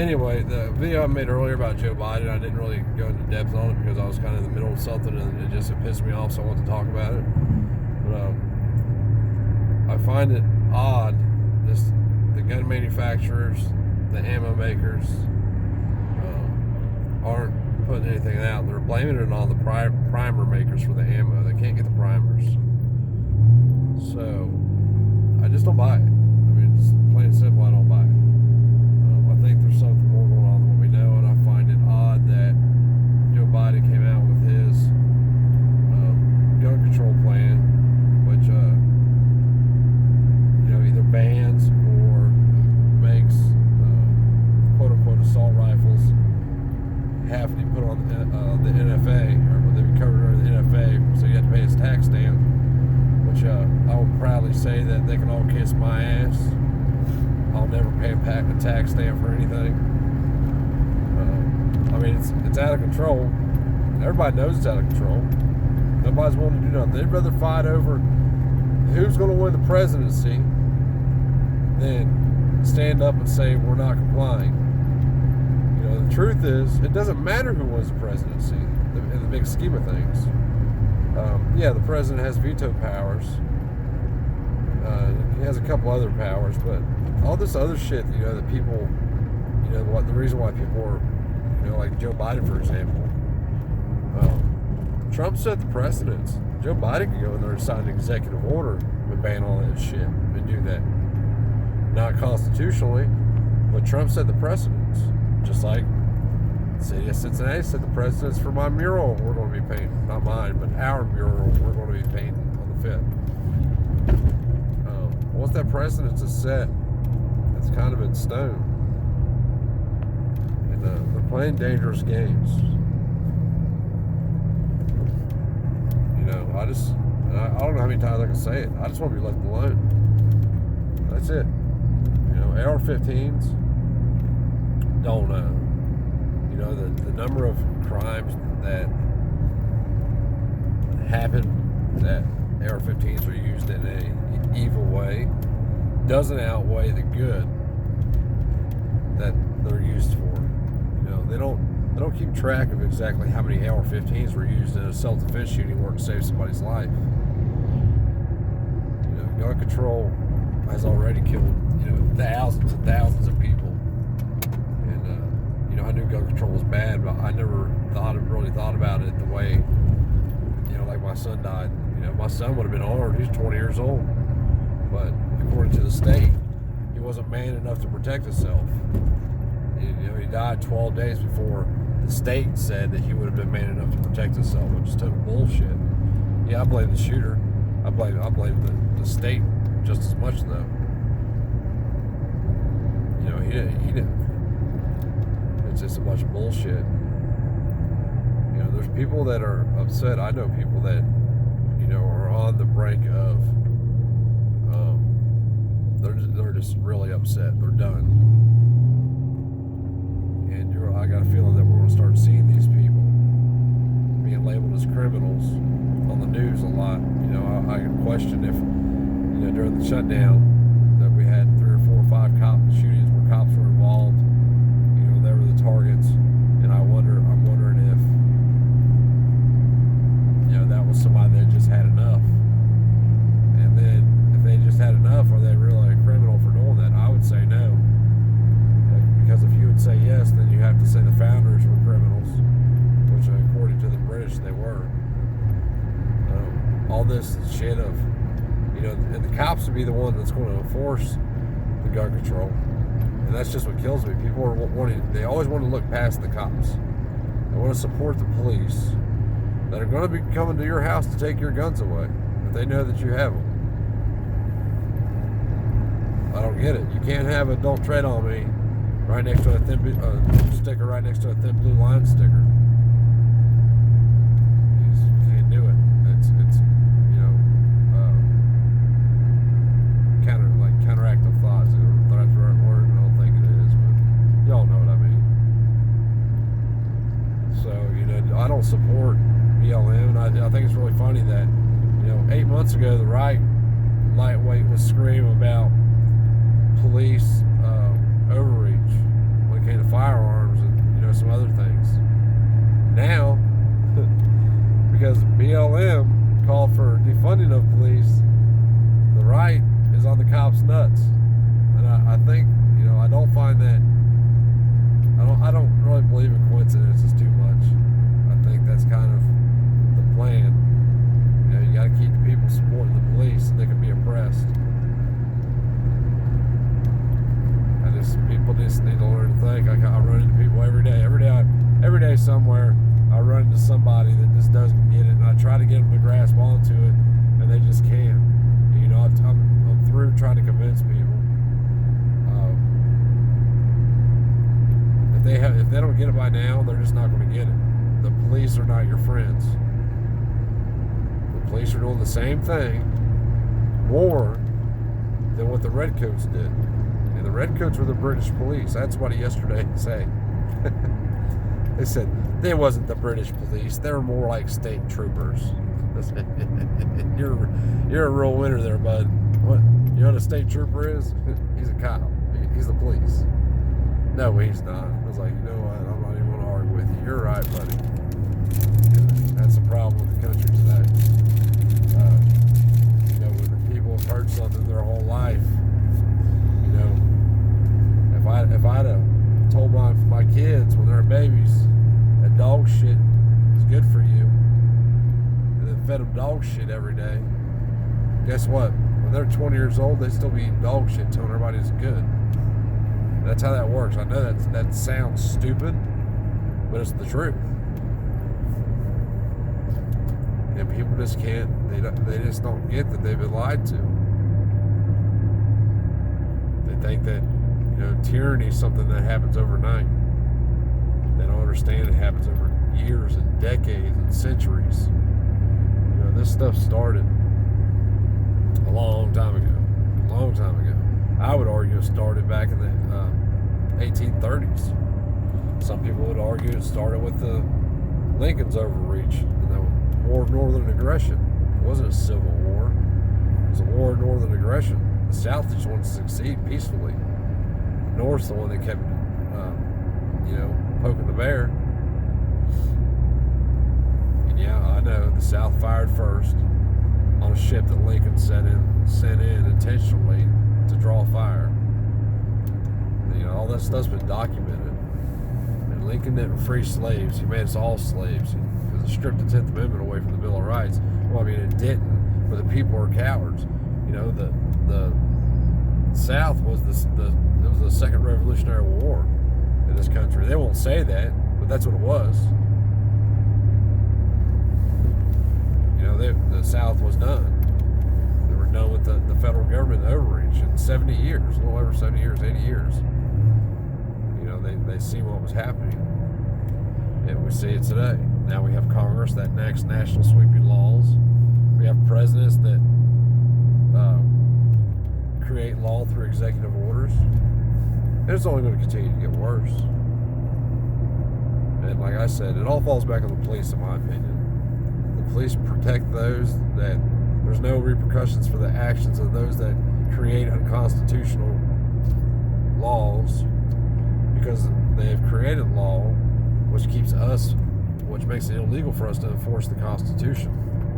anyway, the video I made earlier about Joe Biden, I didn't really go into depth on it because I was kind of in the middle of something and it pissed me off, so I wanted to talk about it. But I find it odd, the gun manufacturers, the ammo makers aren't putting anything out. They're blaming it on the primer makers for the ammo. They can't get the primers. So, I just don't buy it. I mean, it's plain and simple, I don't buy it. I think there's something more going on than what we know, and I find it odd that Joe Biden came out with his gun control plan, which either bans or makes quote-unquote assault rifles have to be put on the NFA, or they be covered under the NFA, so you have to pay its tax stamp, which I will proudly say that they can all kiss my ass. I'll never pay a tax stamp for anything. I mean, it's out of control. Everybody knows it's out of control. Nobody's willing to do nothing. They'd rather fight over who's going to win the presidency than stand up and say we're not complying. You know, the truth is, it doesn't matter who wins the presidency in the big scheme of things. Yeah, the president has veto powers. He has a couple other powers, but all this other shit, that people, the reason why people are, like Joe Biden, for example. Trump set the precedence. Joe Biden could go in there and sign an executive order and ban all that shit and do that. Not constitutionally, but Trump set the precedence. Just like the city of Cincinnati set the precedence for my mural we're going to be painting. Not mine, but our mural we're going to be painting on the 5th. Once that precedence is set, it's kind of in stone. And they're playing dangerous games. I don't know how many times I can say it. I just want to be left alone. That's it. AR-15s, don't know. The number of crimes that happen that AR-15s are used in an evil way doesn't outweigh the good that they're used for. They don't keep track of exactly how many AR-15s were used in a self-defense shooting where to save somebody's life. Gun control has already killed thousands and thousands of people. And I knew gun control was bad, but I never really thought about it the way like my son died. My son would have been armed. He's 20 years old, but according to the state, he wasn't man enough to protect himself. He died 12 days before the state said that he would have been man enough to protect himself, which is total bullshit. Yeah, I blame the shooter. I blame the state just as much, though. He didn't. It's just a bunch of bullshit. There's people that are upset. I know people that, are on the brink of, they're just really upset. They're done. And I got a feeling that we're going to start seeing these people being labeled as criminals on the news a lot. I question if, during the shutdown that we had 3 or 4 or 5 cop shootings where cops were involved, they were the targets. And I'm wondering if, that was somebody that just had enough. And then if they just had enough, are they really a criminal for doing that? I would say no. Because if you would say yes, then you have to say the founders were criminals, which according to the British, they were. All this shit of, and the cops would be the one that's going to enforce the gun control. And that's just what kills me. People they always want to look past the cops. They want to support the police that are going to be coming to your house to take your guns away if they know that you have them. I don't get it. You can't have a "Don't Tread on Me" right next to a thin sticker right next to a thin blue line sticker. You just can't do it. It's counteractive thoughts. That's the right word. I don't think it is, but y'all know what I mean. So I don't support BLM. I think it's really funny that 8 months ago the right lightweight was screaming about police overreach when it came to firearms and, you know, some other things. Now, because BLM called for defunding of police, the right is on the cops' nuts. And I think, you know, I don't find that, I don't really believe in coincidences too much. I think that's kind of the plan. You know, you got to keep the people supporting the police so they can be oppressed. People just need to learn to think. I run into people every day somewhere. I run into somebody that just doesn't get it, and I try to get them to grasp onto it, and they just can't. You know, I'm through trying to convince people. If they don't get it by now, they're just not going to get it. The police are not your friends. The police are doing the same thing, more than what the redcoats did. And the redcoats were the British police. That's what he yesterday said. They said they wasn't the British police. They were more like state troopers. You're a real winner there, bud. What? You know what a state trooper is? He's a cop. He's the police. No, he's not. I was like, you know what? I'm not even going to argue with you. You're right, buddy. That's the problem with the country today. You know, when people have heard something their whole life, you know, if I'd have told my kids when they're babies that dog shit is good for you, and then fed them dog shit every day, guess what? When they're 20 years old, they still be eating dog shit telling everybody it's good. That's how that works. I know that sounds stupid, but it's the truth. And people just can't. They just don't get that they've been lied to. They think that, you know, tyranny is something that happens overnight. They don't understand it happens over years and decades and centuries. You know, this stuff started a long time ago. A long time ago. I would argue it started back in the 1830s. Some people would argue it started with the Lincoln's overreach and the War of Northern Aggression. It wasn't a civil war. It was a war of Northern aggression. The South just wanted to succeed peacefully. The North's the one that kept, you know, poking the bear. And yeah, I know the South fired first on a ship that Lincoln sent in intentionally to draw fire. You know, all that stuff's been documented. And Lincoln didn't free slaves. He made us all slaves because it stripped the 10th Amendment away from the Bill of Rights. Well, I mean, it didn't, but the people were cowards. You know, the South was the Second Revolutionary War in this country. They won't say that, but that's what it was. You know, the South was done. They were done with the federal government overreach in 70 years, a little over 70 years, 80 years. You know, they see what was happening, and we see it today. Now we have Congress that enacts national sweeping laws. We have presidents that create law through executive orders. And it's only going to continue to get worse. And like I said, it all falls back on the police, in my opinion. The police protect those that there's no repercussions for the actions of those that create unconstitutional laws, because they have created law which makes it illegal for us to enforce the Constitution,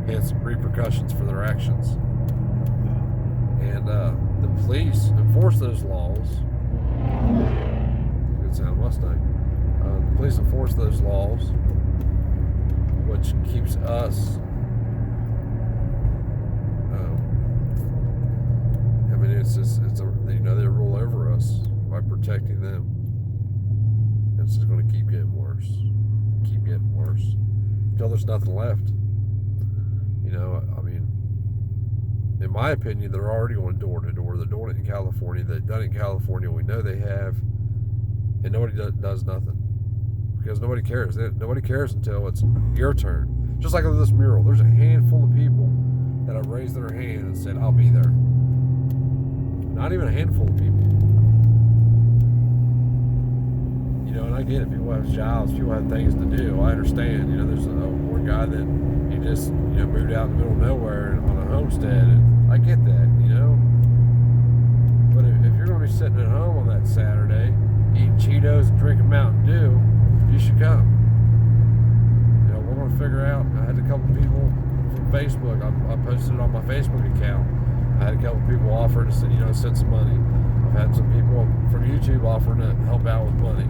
hence repercussions for their actions. And the police enforce those laws. Good sound, Mustang. The police enforce those laws, which keeps us. I mean, you know, they rule over us by protecting them. It's just going to keep getting worse, until there's nothing left. You know, I mean, in my opinion, they're already going door to door. They're doing it in California. They've done it in California. We know they have, and nobody does nothing because nobody cares. Nobody cares until it's your turn. Just like with this mural, there's a handful of people that have raised their hand and said, "I'll be there." Not even a handful of people. You know, and I get it. People have jobs. People have things to do. I understand. You know, there's one guy that he just, you know, moved out in the middle of nowhere on a homestead, and I get that, you know. But if you're going to be sitting at home on that Saturday, eating Cheetos and drinking Mountain Dew, you should come. You know, we're going to figure out. I had a couple people from Facebook. I posted it on my Facebook account. I had a couple people offer to send, send some money. I've had some people from YouTube offering to help out with money,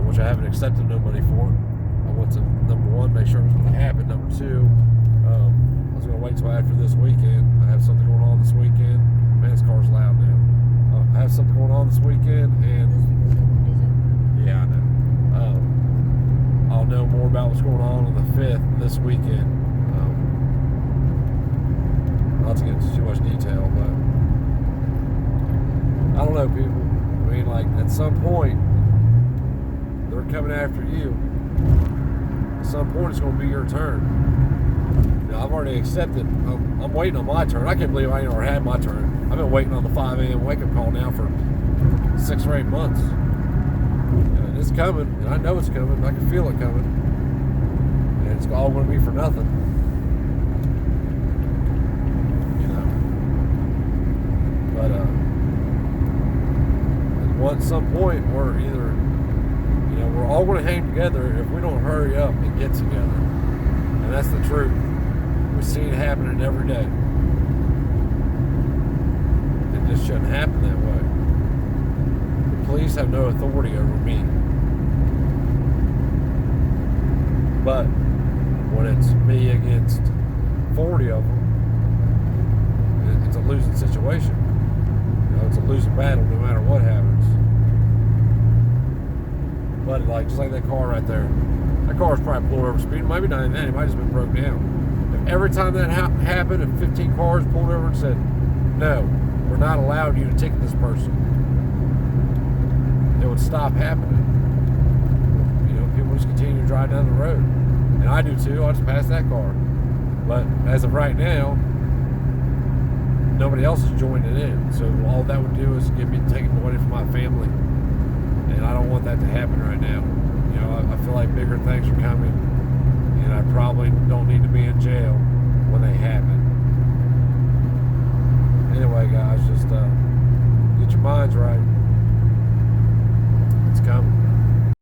which I haven't accepted no money for. I want to, number one, make sure it was going to happen. Number two, I was going to wait till after this weekend. I have something going on this weekend. Man, this car's loud now. I have something going on this weekend, and yeah, I know. I'll know more about what's going on the 5th this weekend. Not to get into too much detail, but I don't know, people. I mean, like, at some point, they're coming after you. At some point, it's going to be your turn. I've already accepted. I'm waiting on my turn. I can't believe I ain't already had my turn. I've been waiting on the 5 a.m. wake-up call now for 6 or 8 months. And it's coming, and I know it's coming. I can feel it coming. And it's all going to be for nothing. But at some point, we're either, we're all going to hang together if we don't hurry up and get together. And that's the truth. We see it happening every day. It just shouldn't happen that way. The police have no authority over me. But when it's me against 40 of them, it's a losing situation. It's a losing battle no matter what happens. But just like that car right there, that car's probably pulled over speed. Maybe not even that. It might have just been broke down. If every time that happened, if 15 cars pulled over and said, "No, we're not allowed you to ticket this person," it would stop happening. People just continue to drive down the road, and I do too. I'll just pass that car. But as of right now, nobody else is joining in. So all that would do is take away from my family, and I don't want that to happen right now. I feel like bigger things are coming, and I probably don't need to be in jail when they happen. Anyway, guys, just get your minds right.